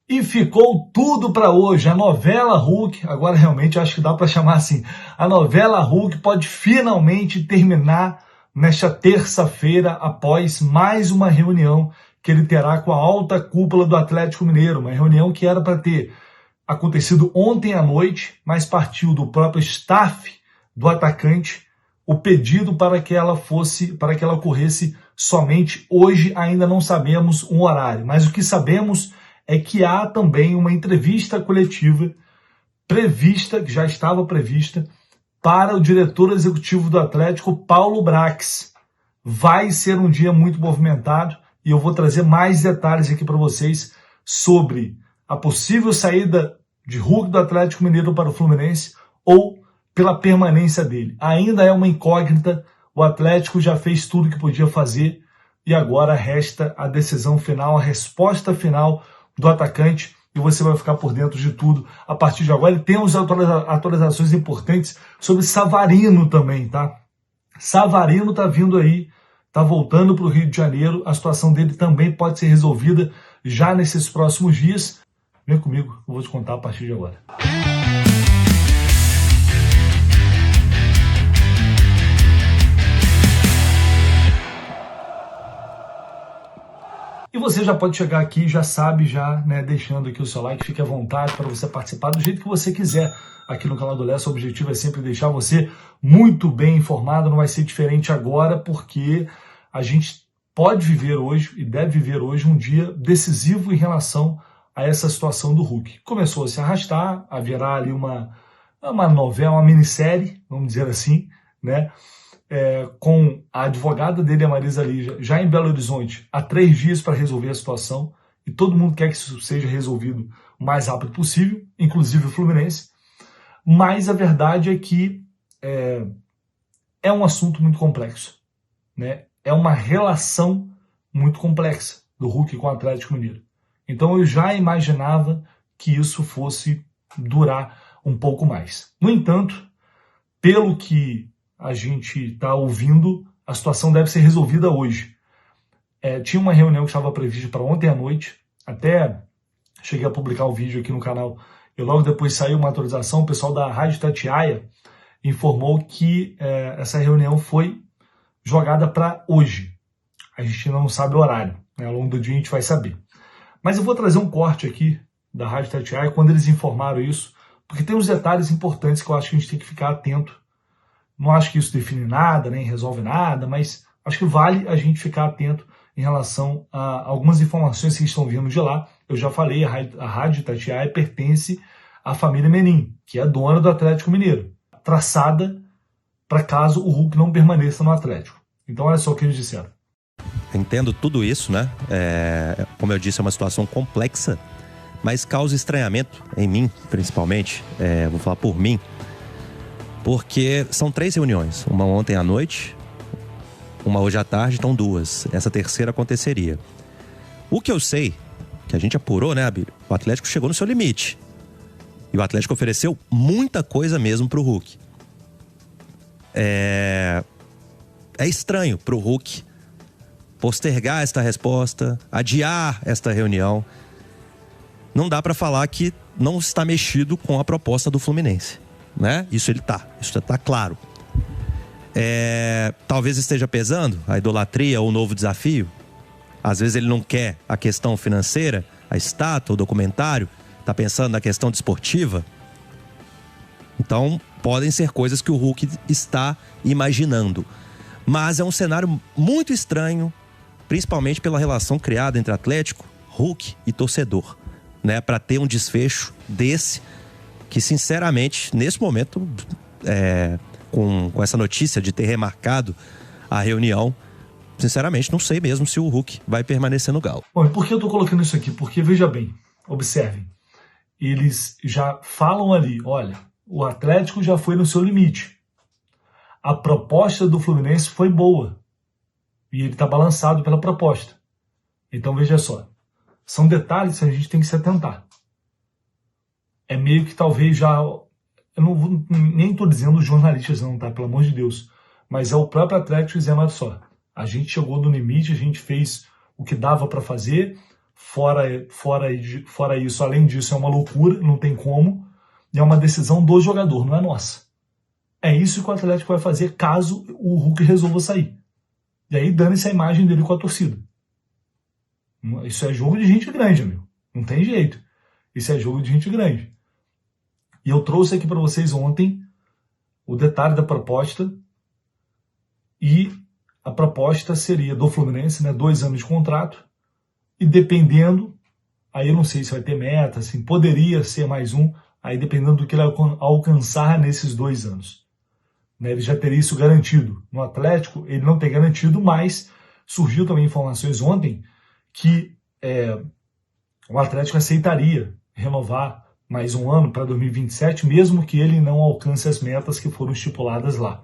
E ficou tudo para hoje. A novela Hulk, agora realmente acho que dá para chamar assim, a novela Hulk pode finalmente terminar nesta terça-feira, após mais uma reunião que ele terá com a alta cúpula do Atlético Mineiro. Uma reunião que era para ter acontecido ontem à noite, mas partiu do próprio staff do atacante o pedido para que ela ocorresse somente hoje. Ainda não sabemos um horário, mas o que sabemos é que há também uma entrevista coletiva prevista, que já estava prevista, para o diretor executivo do Atlético, Paulo Brax. Vai ser um dia muito movimentado e eu vou trazer mais detalhes aqui para vocês sobre a possível saída de Hulk do Atlético Mineiro para o Fluminense ou pela permanência dele. Ainda é uma incógnita, o Atlético já fez tudo que podia fazer e agora resta a decisão final, a resposta final do atacante, e você vai ficar por dentro de tudo a partir de agora. E temos atualizações importantes sobre Savarino também, tá? Savarino tá vindo aí, tá voltando para o Rio de Janeiro, a situação dele também pode ser resolvida já nesses próximos dias. Vem comigo, eu vou te contar a partir de agora. E você já pode chegar aqui, já sabe, né, deixando aqui o seu like, fique à vontade para você participar do jeito que você quiser aqui no canal do Lessa. O objetivo é sempre deixar você muito bem informado, não vai ser diferente agora, porque a gente pode viver hoje e deve viver hoje um dia decisivo em relação a essa situação do Hulk. Começou a se arrastar, a virar ali uma novela, uma minissérie, vamos dizer assim, né? Com a advogada dele, a Marisa Lígia, já em Belo Horizonte, há 3 dias para resolver a situação, e todo mundo quer que isso seja resolvido o mais rápido possível, inclusive o Fluminense, mas a verdade é que é um assunto muito complexo, né? É uma relação muito complexa do Hulk com o Atlético Mineiro. Então eu já imaginava que isso fosse durar um pouco mais. No entanto, pelo que a gente está ouvindo, a situação deve ser resolvida hoje. Tinha uma reunião que estava prevista para ontem à noite, até cheguei a publicar o vídeo aqui no canal, e logo depois saiu uma atualização, o pessoal da Rádio Itatiaia informou que essa reunião foi jogada para hoje. A gente não sabe o horário, né? Ao longo do dia a gente vai saber. Mas eu vou trazer um corte aqui da Rádio Itatiaia, quando eles informaram isso, porque tem uns detalhes importantes que eu acho que a gente tem que ficar atento. Não acho que isso define nada, nem resolve nada, mas acho que vale a gente ficar atento em relação a algumas informações que estão vindo de lá. Eu já falei, a Rádio Itatiaia pertence à família Menin, que é dona do Atlético Mineiro, traçada para caso o Hulk não permaneça no Atlético. Então olha só o que eles disseram. Entendo tudo isso, né? Como eu disse, é uma situação complexa, mas causa estranhamento em mim, principalmente. Vou falar por mim. Porque são 3 reuniões, uma ontem à noite, uma hoje à tarde, então 2. Essa terceira aconteceria. O que eu sei, que a gente apurou, né, Abílio? O Atlético chegou no seu limite. E o Atlético ofereceu muita coisa mesmo pro Hulk. É estranho pro Hulk postergar esta resposta, adiar esta reunião. Não dá para falar que não está mexido com a proposta do Fluminense, né? Isso já tá claro. Talvez esteja pesando a idolatria ou o novo desafio. Às vezes ele não quer a questão financeira, a estátua, o documentário, tá pensando na questão desportiva. Então podem ser coisas que o Hulk está imaginando. Mas é um cenário muito estranho, principalmente pela relação criada entre Atlético, Hulk e torcedor, né? Para ter um desfecho desse, que sinceramente, nesse momento, com essa notícia de ter remarcado a reunião, sinceramente não sei mesmo se o Hulk vai permanecer no Galo. Bom, e por que eu estou colocando isso aqui? Porque, veja bem, observem, eles já falam ali, olha, o Atlético já foi no seu limite. A proposta do Fluminense foi boa. E ele está balançado pela proposta. Então, veja só. São detalhes que a gente tem que se atentar. É meio que talvez já... Eu nem estou dizendo os jornalistas não, tá? Pelo amor de Deus. Mas é o próprio Atlético dizendo, olha só, a gente chegou no limite, a gente fez o que dava para fazer, Fora isso, além disso, é uma loucura, não tem como. E é uma decisão do jogador, não é nossa. É isso que o Atlético vai fazer caso o Hulk resolva sair. E aí dane-se a imagem dele com a torcida. Isso é jogo de gente grande, amigo. Não tem jeito. Isso é jogo de gente grande. E eu trouxe aqui para vocês ontem o detalhe da proposta. E a proposta seria do Fluminense, né, 2 anos de contrato. E dependendo, aí eu não sei se vai ter meta, assim, poderia ser mais um, aí dependendo do que ele alcançar nesses 2 anos. Né, ele já teria isso garantido. No Atlético, ele não tem garantido, mas surgiu também informações ontem que o Atlético aceitaria renovar mais um ano para 2027, mesmo que ele não alcance as metas que foram estipuladas lá.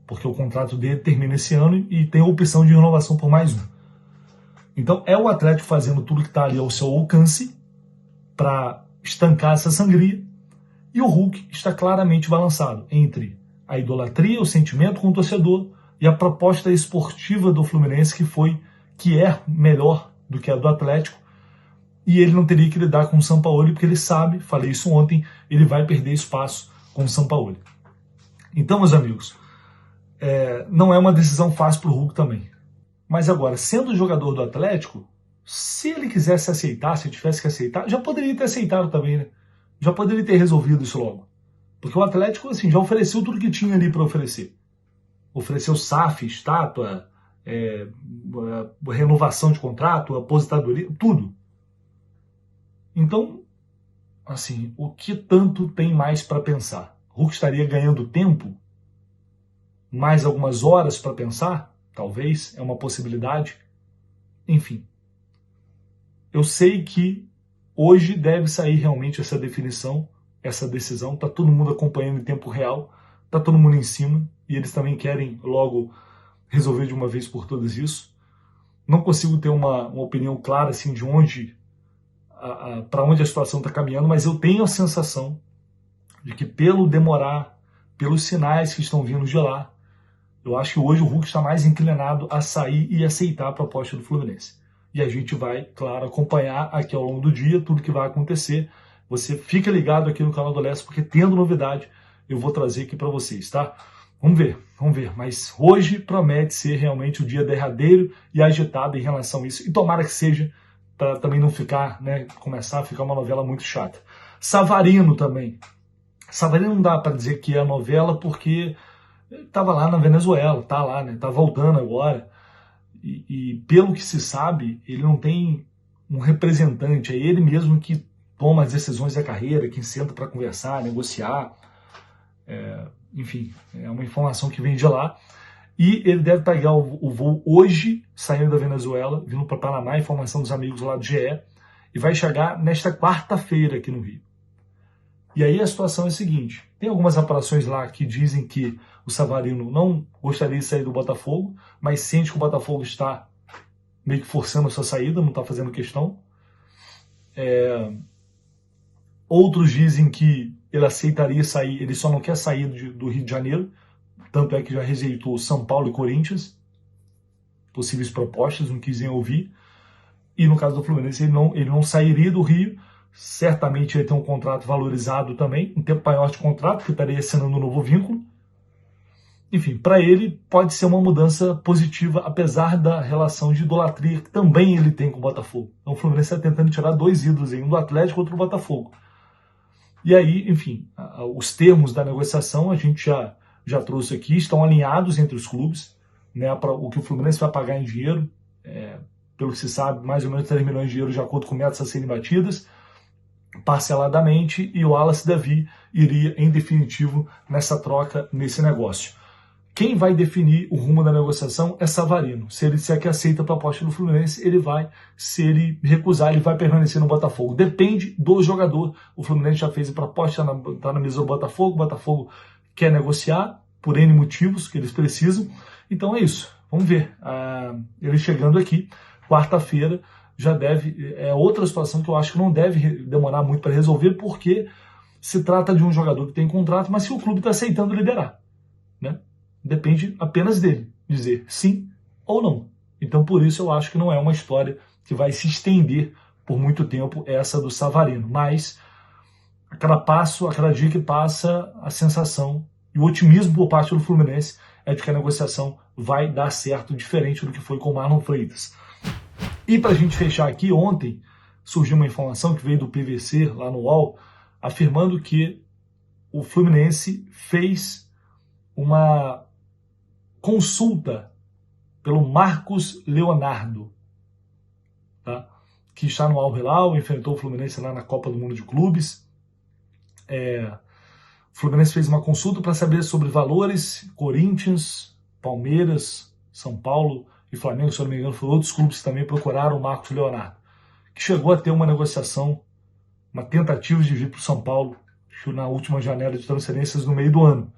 Porque o contrato dele termina esse ano e tem a opção de renovação por mais um. Então é o Atlético fazendo tudo que está ali ao seu alcance para estancar essa sangria. E o Hulk está claramente balançado entre a idolatria, o sentimento com o torcedor e a proposta esportiva do Fluminense que é melhor do que a do Atlético. E ele não teria que lidar com o Sampaoli porque ele sabe, falei isso ontem, ele vai perder espaço com o Sampaoli. Então, meus amigos, não é uma decisão fácil para o Hulk também. Mas agora, sendo jogador do Atlético, se ele quisesse aceitar, se tivesse que aceitar, já poderia ter aceitado também, né? Já poderia ter resolvido isso logo. Porque o Atlético, assim, já ofereceu tudo que tinha ali para oferecer. Ofereceu SAF, estátua, renovação de contrato, aposentadoria, tudo. Então, assim, o que tanto tem mais para pensar? O Hulk estaria ganhando tempo? Mais algumas horas para pensar? Talvez, é uma possibilidade. Enfim. Eu sei que hoje deve sair realmente essa definição, essa decisão. Está todo mundo acompanhando em tempo real, está todo mundo em cima, e eles também querem logo resolver de uma vez por todas isso. Não consigo ter uma opinião clara assim, de onde, para onde a situação está caminhando, mas eu tenho a sensação de que pelo demorar, pelos sinais que estão vindo de lá, eu acho que hoje o Hulk está mais inclinado a sair e aceitar a proposta do Fluminense. E a gente vai, claro, acompanhar aqui ao longo do dia tudo que vai acontecer. Você fica ligado aqui no canal do Leste, porque tendo novidade, eu vou trazer aqui para vocês, tá? Vamos ver. Mas hoje promete ser realmente o dia derradeiro e agitado em relação a isso. E tomara que seja, para também não ficar, né, começar a ficar uma novela muito chata. Savarino também. Savarino não dá para dizer que é a novela, porque estava lá na Venezuela, tá lá, né? Tá voltando agora. E pelo que se sabe, ele não tem um representante, é ele mesmo que toma as decisões da carreira, que senta para conversar, negociar. Enfim, é uma informação que vem de lá. E ele deve pegar o voo hoje, saindo da Venezuela, vindo para Panamá, informação dos amigos lá do GE, e vai chegar nesta quarta-feira aqui no Rio. E aí a situação é a seguinte, tem algumas apurações lá que dizem que o Savarino não gostaria de sair do Botafogo, mas sente que o Botafogo está meio que forçando a sua saída, não está fazendo questão. Outros dizem que ele aceitaria sair, ele só não quer sair do Rio de Janeiro, tanto é que já rejeitou São Paulo e Corinthians, possíveis propostas, não quisem ouvir. E no caso do Fluminense, ele não sairia do Rio, certamente ele tem um contrato valorizado também, um tempo maior de contrato, que estaria assinando um novo vínculo. Enfim, para ele pode ser uma mudança positiva, apesar da relação de idolatria que também ele tem com o Botafogo. Então o Fluminense está tentando tirar 2 ídolos, um do Atlético e outro do Botafogo. E aí, enfim, os termos da negociação a gente já trouxe aqui, estão alinhados entre os clubes, né, para o que o Fluminense vai pagar em dinheiro, pelo que se sabe, mais ou menos 3 milhões de euros de acordo com metas a serem batidas, parceladamente, e o Wallace Davi iria, em definitivo, nessa troca, nesse negócio. Quem vai definir o rumo da negociação é Savarino. Se ele disser que aceita a proposta do Fluminense, ele vai. Se ele recusar, ele vai permanecer no Botafogo. Depende do jogador. O Fluminense já fez a proposta, está na mesa do Botafogo. O Botafogo quer negociar por N motivos que eles precisam. Então é isso. Vamos ver. Ele chegando aqui, quarta-feira, já deve... É outra situação que eu acho que não deve demorar muito para resolver, porque se trata de um jogador que tem contrato, mas que o clube está aceitando liberar, né? Depende apenas dele dizer sim ou não. Então, por isso, eu acho que não é uma história que vai se estender por muito tempo essa do Savarino. Mas a cada dia que passa, a sensação e o otimismo por parte do Fluminense é de que a negociação vai dar certo, diferente do que foi com o Marlon Freitas. E para a gente fechar aqui, ontem surgiu uma informação que veio do PVC lá no UOL, afirmando que o Fluminense fez uma consulta pelo Marcos Leonardo, tá? Que está no Al Hilal, enfrentou o Fluminense lá na Copa do Mundo de Clubes. O Fluminense fez uma consulta para saber sobre valores. Corinthians, Palmeiras, São Paulo e Flamengo, se eu não me engano, foram outros clubes que também procuraram o Marcos Leonardo, que chegou a ter uma negociação, uma tentativa de vir para o São Paulo, na última janela de transferências no meio do ano.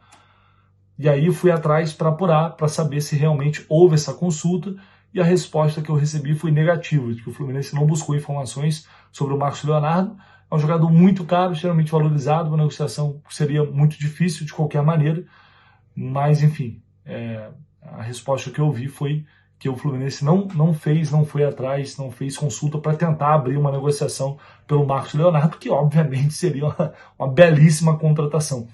E aí fui atrás para apurar, para saber se realmente houve essa consulta, e a resposta que eu recebi foi negativa, de que o Fluminense não buscou informações sobre o Marcos Leonardo. É um jogador muito caro, extremamente valorizado, uma negociação seria muito difícil de qualquer maneira, mas enfim, a resposta que eu ouvi foi que o Fluminense não foi atrás, não fez consulta para tentar abrir uma negociação pelo Marcos Leonardo, que obviamente seria uma belíssima contratação.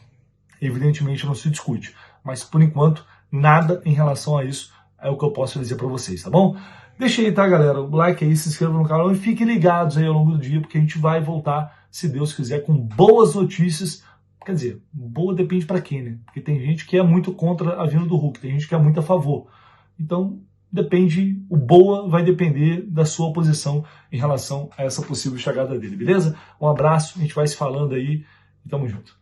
Evidentemente não se discute, mas por enquanto nada em relação a isso é o que eu posso dizer para vocês, tá bom? Deixa aí, tá, galera? O like aí, se inscreva no canal e fiquem ligados aí ao longo do dia, porque a gente vai voltar, se Deus quiser, com boas notícias. Quer dizer, boa depende para quem, né? Porque tem gente que é muito contra a vinda do Hulk, tem gente que é muito a favor. Então, depende, o boa vai depender da sua posição em relação a essa possível chegada dele, beleza? Um abraço, a gente vai se falando aí e tamo junto.